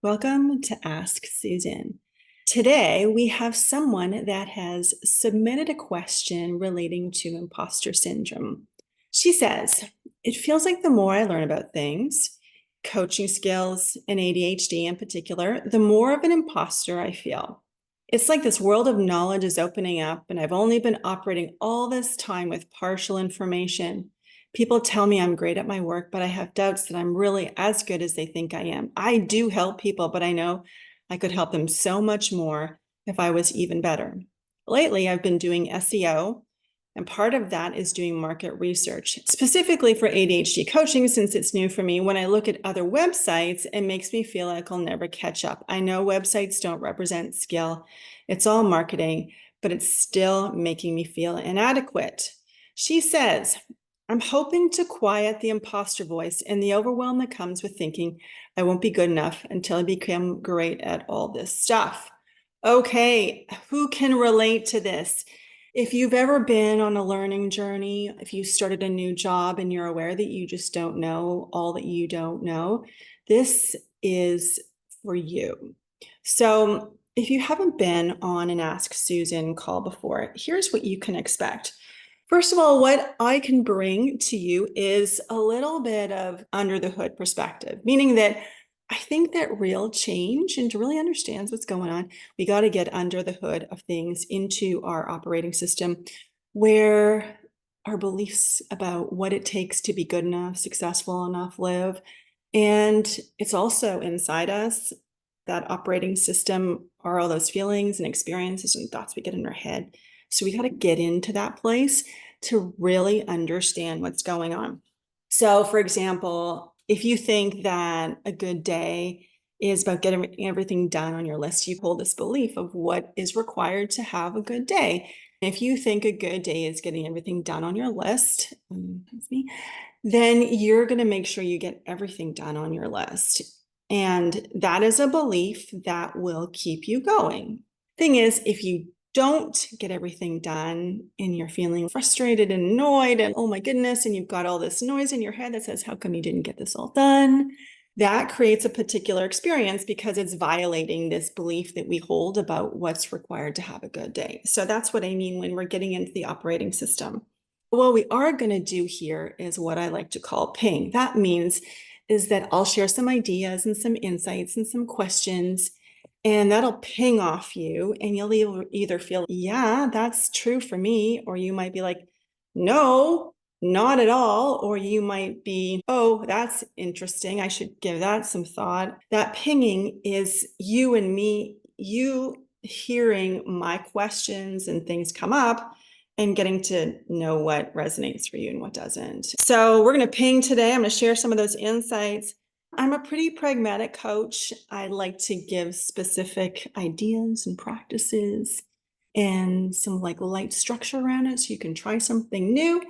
Welcome to Ask Susan. Today, we have someone that has submitted a question relating to imposter syndrome. She says, "It feels like the more I learn about things, coaching skills and ADHD in particular, the more of an imposter I feel. It's like this world of knowledge is opening up, and I've only been operating all this time with partial information. People tell me I'm great at my work, but I have doubts that I'm really as good as they think I am. I do help people, but I know I could help them so much more if I was even better. Lately, I've been doing SEO, and part of that is doing market research, specifically for ADHD coaching, since it's new for me. When I look at other websites, it makes me feel like I'll never catch up. I know websites don't represent skill, it's all marketing, but it's still making me feel inadequate." She says, "I'm hoping to quiet the imposter voice and the overwhelm that comes with thinking I won't be good enough until I become great at all this stuff." Okay, who can relate to this? If you've ever been on a learning journey, if you started a new job and you're aware that you just don't know all that you don't know, this is for you. So if you haven't been on an Ask Susan call before, here's what you can expect. First of all, what I can bring to you is a little bit of under the hood perspective, meaning that I think that real change and to really understand what's going on, we got to get under the hood of things into our operating system where our beliefs about what it takes to be good enough, successful enough live. And it's also inside us, that operating system are all those feelings and experiences and thoughts we get in our head. So we got to get into that place to really understand what's going on. So, for example, if you think that a good day is about getting everything done on your list, you hold this belief of what is required to have a good day. If you think a good day is getting everything done on your list, that's me, then you're going to make sure you get everything done on your list. And that is a belief that will keep you going. Thing is, if you don't get everything done and you're feeling frustrated and annoyed and oh my goodness, and you've got all this noise in your head that says, how come you didn't get this all done? That creates a particular experience because it's violating this belief that we hold about what's required to have a good day. So that's what I mean when we're getting into the operating system. What we are going to do here is what I like to call ping. That means is that I'll share some ideas and some insights and some questions, and that'll ping off you, and you'll either feel, yeah, that's true for me, or you might be like, no, not at all. Or you might be, oh, that's interesting. I should give that some thought. That pinging is you and me, you hearing my questions and things come up and getting to know what resonates for you and what doesn't. So we're going to ping today. I'm going to share some of those insights. I'm a pretty pragmatic coach. I like to give specific ideas and practices and some like light structure around it so you can try something new.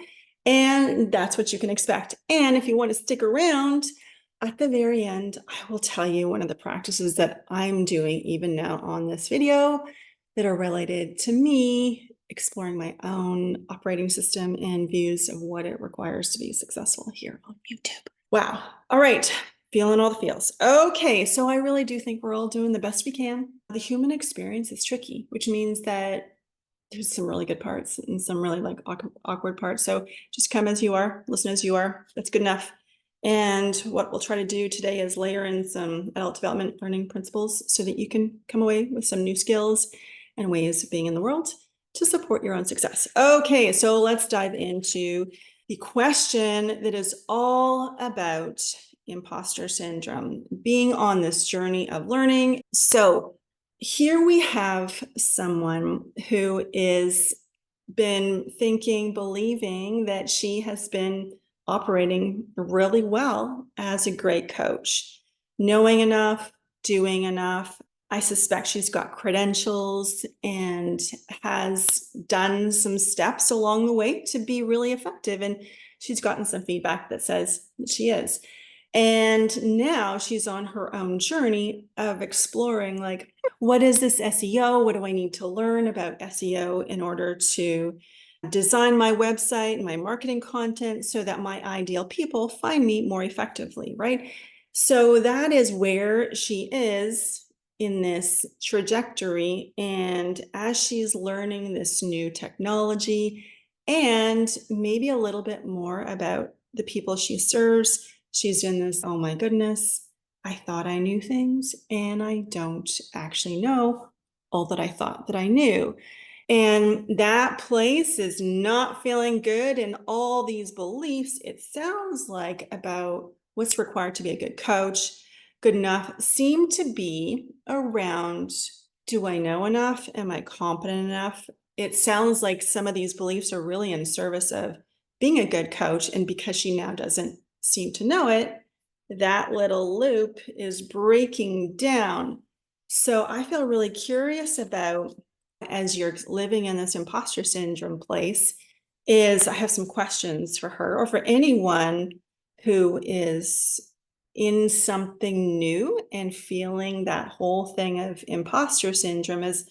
And that's what you can expect. And if you want to stick around, at the very end, I will tell you one of the practices that I'm doing even now on this video that are related to me exploring my own operating system and views of what it requires to be successful here on YouTube. Wow. All right. Feeling all the feels. Okay. So I really do think we're all doing the best we can. The human experience is tricky, which means that there's some really good parts and some really like awkward parts. So just come as you are, listen as you are. That's good enough. And what we'll try to do today is layer in some adult development learning principles so that you can come away with some new skills and ways of being in the world to support your own success. Okay, so let's dive into the question that is all about imposter syndrome, being on this journey of learning. So here we have someone who is been thinking, believing that she has been operating really well as a great coach, knowing enough, doing enough. I suspect she's got credentials and has done some steps along the way to be really effective. And she's gotten some feedback that says that she is. And now she's on her own journey of exploring, like, what is this SEO? What do I need to learn about SEO in order to design my website and my marketing content so that my ideal people find me more effectively, right? So that is where she is in this trajectory. And as she's learning this new technology and maybe a little bit more about the people she serves, she's in this, oh my goodness, I thought I knew things and I don't actually know all that I thought that I knew. And that place is not feeling good. And all these beliefs, it sounds like, about what's required to be a good coach, good enough, seem to be around, do I know enough? Am I competent enough? It sounds like some of these beliefs are really in service of being a good coach. And because she now doesn't seem to know it, that little loop is breaking down. So I feel really curious about, as you're living in this imposter syndrome place, is I have some questions for her or for anyone who is in something new and feeling that whole thing of imposter syndrome. Is,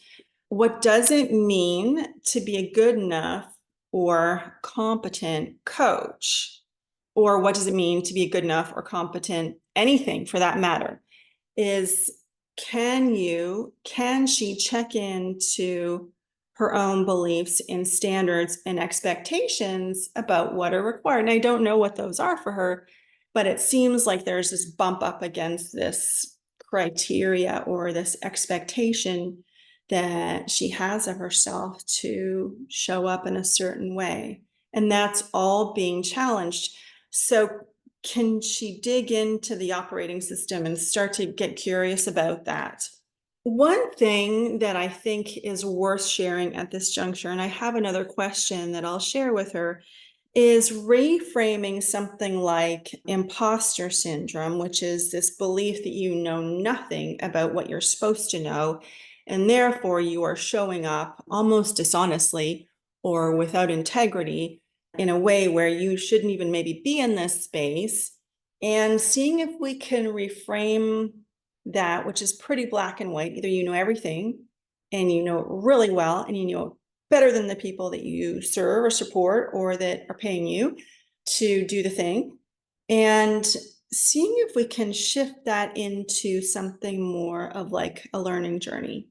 what does it mean to be a good enough or competent coach? Or what does it mean to be a good enough or competent anything for that matter? Is, can she check into her own beliefs and standards and expectations about what are required? And I don't know what those are for her, but it seems like there's this bump up against this criteria or this expectation that she has of herself to show up in a certain way. And that's all being challenged. So can she dig into the operating system and start to get curious about that? One thing that I think is worth sharing at this juncture, and I have another question that I'll share with her, is reframing something like imposter syndrome, which is this belief that you know nothing about what you're supposed to know, and therefore you are showing up almost dishonestly or without integrity in a way where you shouldn't even maybe be in this space, and seeing if we can reframe that, which is pretty black and white. Either you know everything and you know it really well and you know better than the people that you serve or support or that are paying you to do the thing, and seeing if we can shift that into something more of like a learning journey.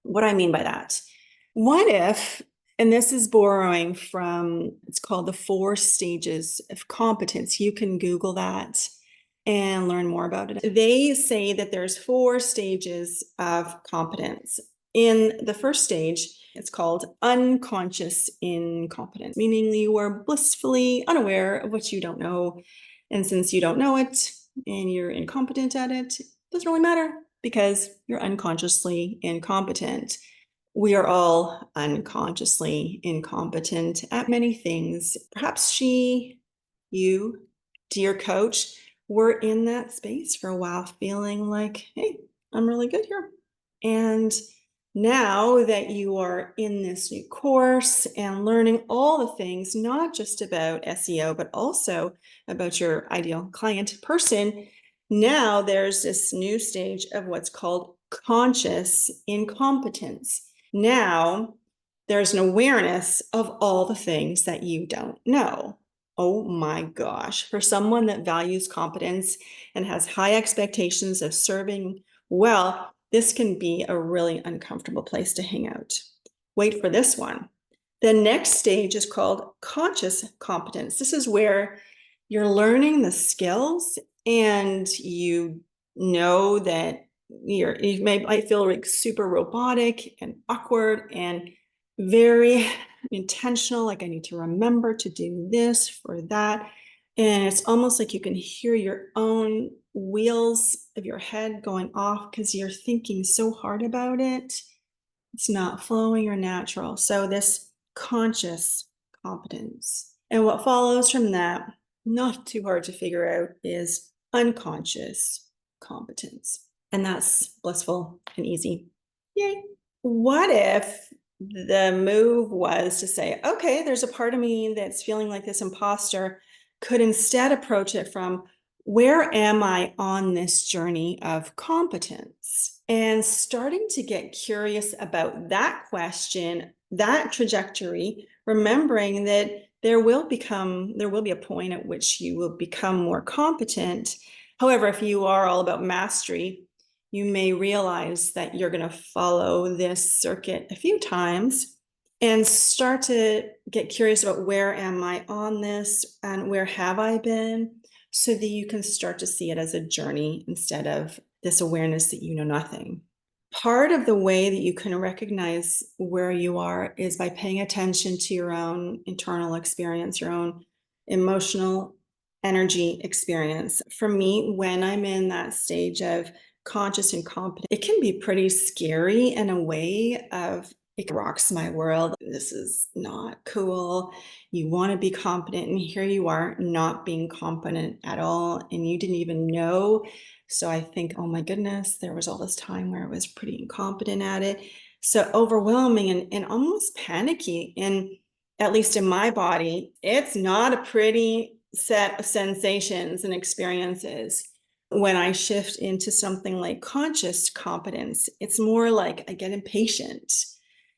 What do I mean by that? What if, and this is borrowing from, it's called the 4 stages of competence. You can Google that and learn more about it. They say that there's 4 stages of competence. In the first stage, it's called unconscious incompetence, meaning you are blissfully unaware of what you don't know. And since you don't know it and you're incompetent at it, it doesn't really matter because you're unconsciously incompetent. We are all unconsciously incompetent at many things. Perhaps you, dear coach, were in that space for a while, feeling like, hey, I'm really good here. And now that you are in this new course and learning all the things, not just about SEO, but also about your ideal client person, now there's this new stage of what's called conscious incompetence. Now there's an awareness of all the things that you don't know. Oh my gosh, for someone that values competence and has high expectations of serving well, this can be a really uncomfortable place to hang out. Wait for this one. The next stage is called conscious competence. This is where you're learning the skills and you know that you might feel like super robotic and awkward and very intentional, like I need to remember to do this for that. And it's almost like you can hear your own wheels of your head going off because you're thinking so hard about it. It's not flowing or natural. So this conscious competence. And what follows from that, not too hard to figure out, is unconscious competence. And that's blissful and easy. Yay. What if the move was to say, okay, there's a part of me that's feeling like this imposter, could instead approach it from, where am I on this journey of competence? And starting to get curious about that question, that trajectory, remembering that there will be a point at which you will become more competent, However, if you are all about mastery, you may realize that you're going to follow this circuit a few times and start to get curious about where am I on this and where have I been, so that you can start to see it as a journey instead of this awareness that you know nothing. Part of the way that you can recognize where you are is by paying attention to your own internal experience, your own emotional energy experience. For me, when I'm in that stage of conscious and competent, it can be pretty scary in a way of it rocks my world. This is not cool. You want to be competent, and here you are not being competent at all, and you didn't even know. So I think, oh my goodness, there was all this time where I was pretty incompetent at it. So overwhelming and almost panicky. And at least in my body, it's not a pretty set of sensations and experiences. When I shift into something like conscious competence, it's more like I get impatient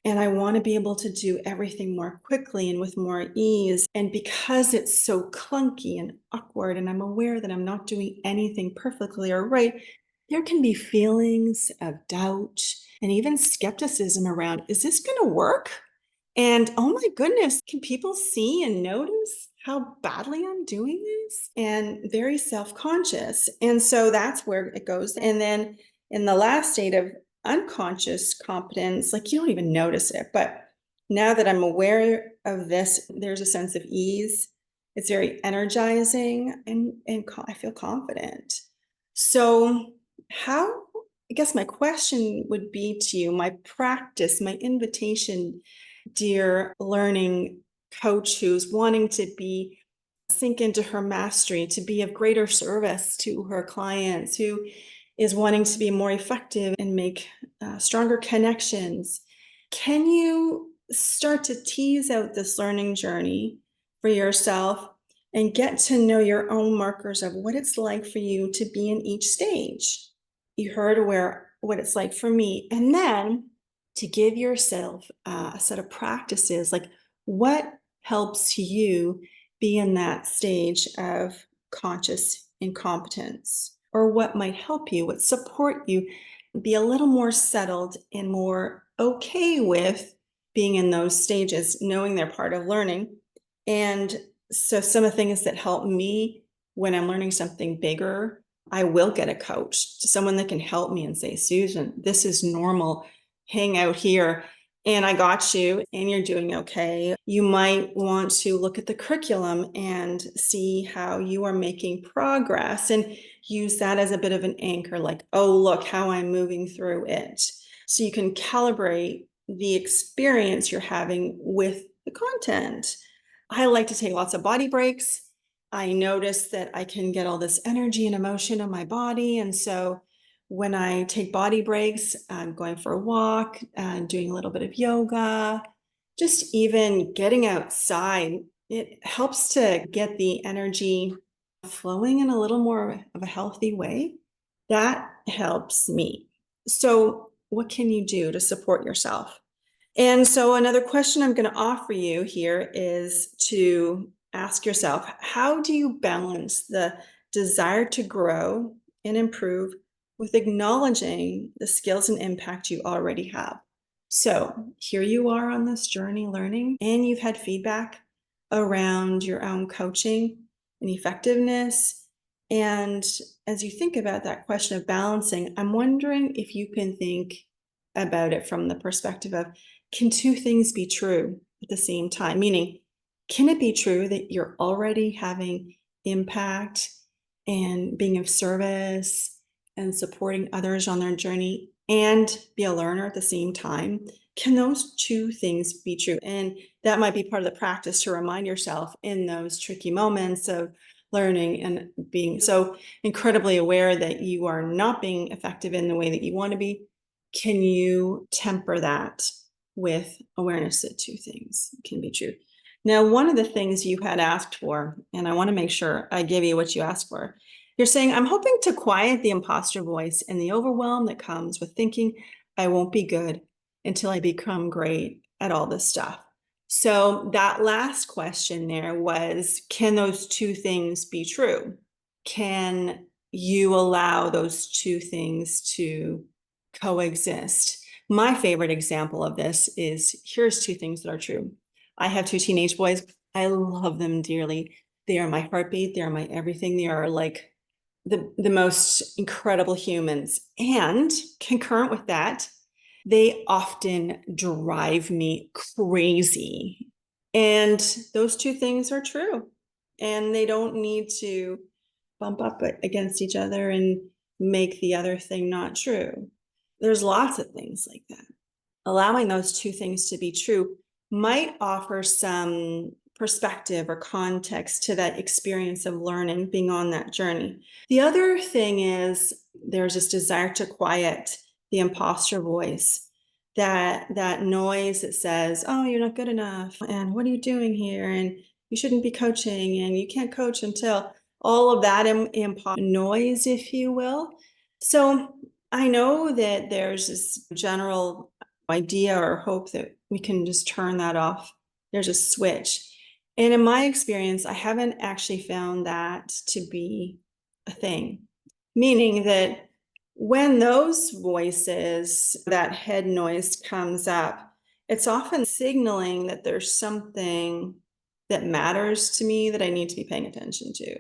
and I want to be able to do everything more quickly and with more ease. And because it's so clunky and awkward, and I'm aware that I'm not doing anything perfectly or right, there can be feelings of doubt and even skepticism around, is this going to work? And oh my goodness, can people see and notice how badly I'm doing this? And very self conscious. And so that's where it goes. And then in the last state of unconscious competence, like you don't even notice it. But now that I'm aware of this, there's a sense of ease. It's very energizing and I feel confident. So, how, I guess my question would be to you, my practice, my invitation, dear learning coach who's wanting to be sink into her mastery, to be of greater service to her clients, who is wanting to be more effective and make stronger connections. Can you start to tease out this learning journey for yourself and get to know your own markers of what it's like for you to be in each stage? You heard what it's like for me. And then to give yourself a set of practices, like what helps you be in that stage of conscious incompetence, or what might help you, what support you be a little more settled and more okay with being in those stages, knowing they're part of learning. And so some of the things that help me when I'm learning something bigger, I will get a coach, someone that can help me and say, Susan, this is normal. Hang out here and I got you and you're doing okay. You might want to look at the curriculum and see how you are making progress and use that as a bit of an anchor, like, oh, look how I'm moving through it. So you can calibrate the experience you're having with the content. I like to take lots of body breaks. I notice that I can get all this energy and emotion in my body. And so when I take body breaks, I'm going for a walk and doing a little bit of yoga, just even getting outside. It helps to get the energy flowing in a little more of a healthy way. That helps me. So, what can you do to support yourself? And so, another question I'm going to offer you here is to ask yourself, how do you balance the desire to grow and improve with acknowledging the skills and impact you already have? So, here you are on this journey learning, and you've had feedback around your own coaching and effectiveness. And as you think about that question of balancing, I'm wondering if you can think about it from the perspective of, can two things be true at the same time? Meaning, can it be true that you're already having impact and being of service and supporting others on their journey and be a learner at the same time? Can those two things be true? And that might be part of the practice to remind yourself in those tricky moments of learning and being so incredibly aware that you are not being effective in the way that you want to be. Can you temper that with awareness that two things can be true? Now, one of the things you had asked for, and I want to make sure I give you what you asked for, you're saying, I'm hoping to quiet the imposter voice and the overwhelm that comes with thinking I won't be good until I become great at all this stuff. So that last question there was, can those two things be true? Can you allow those two things to coexist. My favorite example of this is, here's two things that are true. I have two teenage boys. I love them dearly. They are my heartbeat. They are my everything. They are like the most incredible humans. And concurrent with that, they often drive me crazy. And those two things are true. And they don't need to bump up against each other and make the other thing not true. There's lots of things like that. Allowing those two things to be true might offer some perspective or context to that experience of learning, being on that journey. The other thing is there's this desire to quiet the imposter voice, that noise that says, oh, you're not good enough, and what are you doing here, and you shouldn't be coaching, and you can't coach until all of that noise, if you will. So I know that there's this general idea or hope that we can just turn that off. There's a switch. And in my experience, I haven't actually found that to be a thing, meaning that when those voices, that head noise comes up, it's often signaling that there's something that matters to me that I need to be paying attention to.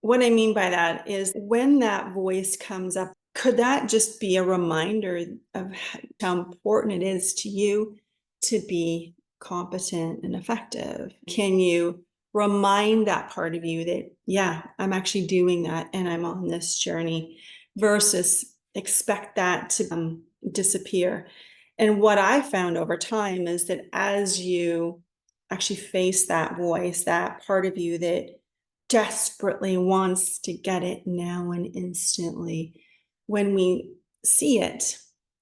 What I mean by that is when that voice comes up, could that just be a reminder of how important it is to you to be competent and effective? Can you remind that part of you that, yeah, I'm actually doing that and I'm on this journey, versus expect that to disappear? And what I found over time is that as you actually face that voice, that part of you that desperately wants to get it now and instantly, when we see it,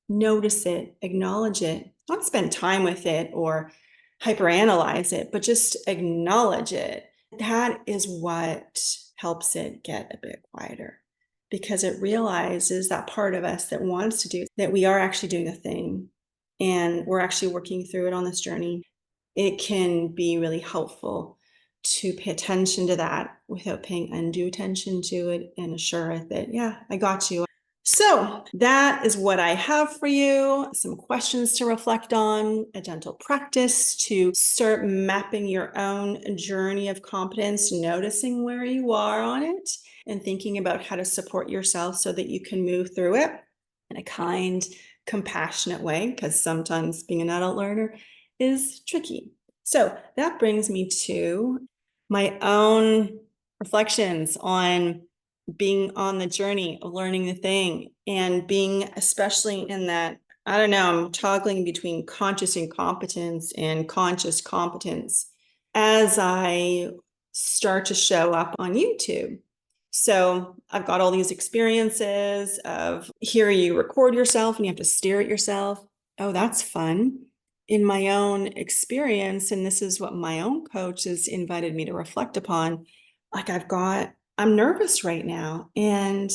notice it, acknowledge it, not spend time with it or hyperanalyze it, but just acknowledge it, that is what helps it get a bit quieter, because it realizes that part of us that wants to do, that we are actually doing a thing and we're actually working through it on this journey. It can be really helpful to pay attention to that without paying undue attention to it, and assure it that, yeah, I got you. So that is what I have for you. Some questions to reflect on, a gentle practice to start mapping your own journey of competence, noticing where you are on it, and thinking about how to support yourself so that you can move through it in a kind, compassionate way, because sometimes being an adult learner is tricky. So that brings me to my own reflections on being on the journey of learning the thing, and being especially in that, I don't know, I'm toggling between conscious incompetence and conscious competence as I start to show up on YouTube. So I've got all these experiences of, here you record yourself and you have to stare at yourself. Oh, that's fun. In my own experience, and this is what my own coach has invited me to reflect upon, like I'm nervous right now and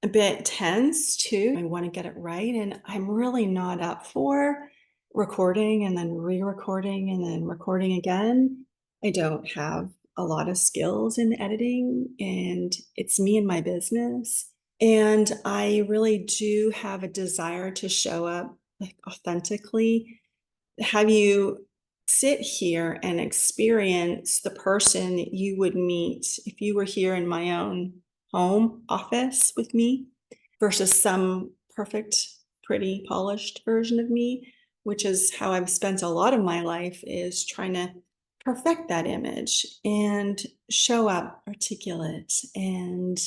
a bit tense too. I want to get it right. And I'm really not up for recording and then re-recording and then recording again. I don't have a lot of skills in editing, and it's me and my business. And I really do have a desire to show up like authentically. Have you sit here and experience the person that you would meet if you were here in my own home office with me, versus some perfect, pretty, polished version of me, which is how I've spent a lot of my life, is trying to perfect that image and show up articulate and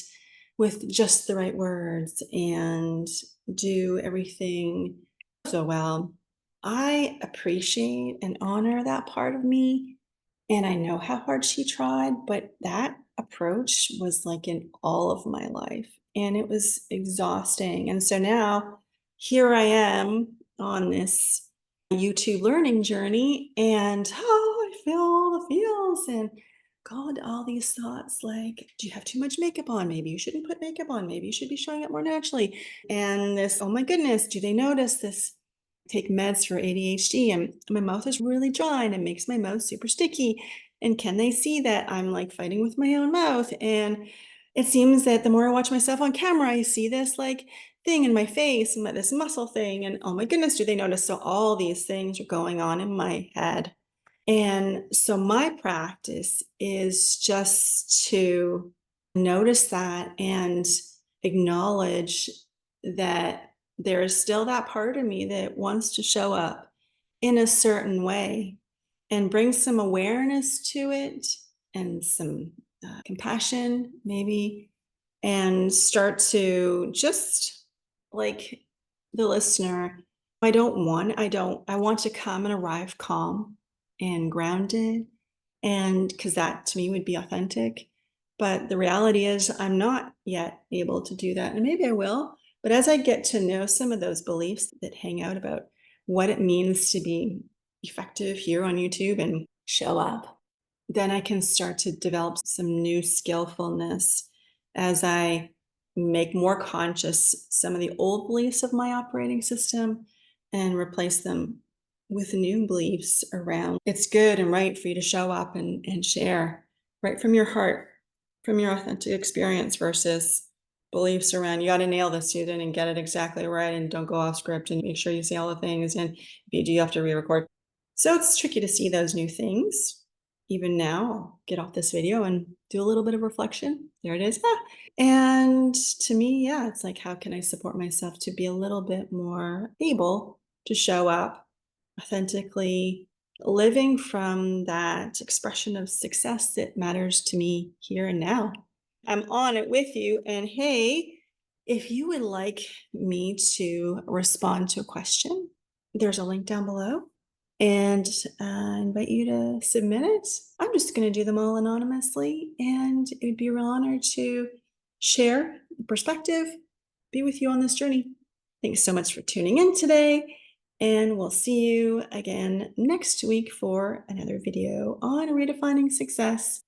with just the right words and do everything so well. I appreciate and honor that part of me. And I know how hard she tried, but that approach was like in all of my life, and it was exhausting. And so now here I am on this YouTube learning journey, and oh, I feel all the feels and God, all these thoughts like, do you have too much makeup on? Maybe you shouldn't put makeup on. Maybe you should be showing up more naturally. And this, oh my goodness, do they notice this? Take meds for ADHD and my mouth is really dry and it makes my mouth super sticky. And can they see that I'm like fighting with my own mouth? And It seems that the more I watch myself on camera, I see this like thing in my face and this muscle thing. And oh my goodness, do they notice? So all these things are going on in my head. And so my practice is just to notice that and acknowledge that there is still that part of me that wants to show up in a certain way and bring some awareness to it and some compassion, maybe, and start to just like the listener. I want to come and arrive calm and grounded. And because that to me would be authentic. But the reality is, I'm not yet able to do that. And maybe I will. But as I get to know some of those beliefs that hang out about what it means to be effective here on YouTube and show up, then I can start to develop some new skillfulness as I make more conscious some of the old beliefs of my operating system and replace them with new beliefs around it's good and right for you to show up and share right from your heart, from your authentic experience versus beliefs around you got to nail this student and get it exactly right and don't go off script and make sure you say all the things. And if you do, you have to re-record. So it's tricky to see those new things. Even now, I'll get off this video and do a little bit of reflection. There it is. Ah. And to me, yeah, it's like, how can I support myself to be a little bit more able to show up authentically, living from that expression of success that matters to me here and now? I'm on it with you. And hey, if you would like me to respond to a question, there's a link down below and I invite you to submit it. I'm just going to do them all anonymously, and it would be a real honor to share perspective, be with you on this journey. Thanks so much for tuning in today, and we'll see you again next week for another video on redefining success.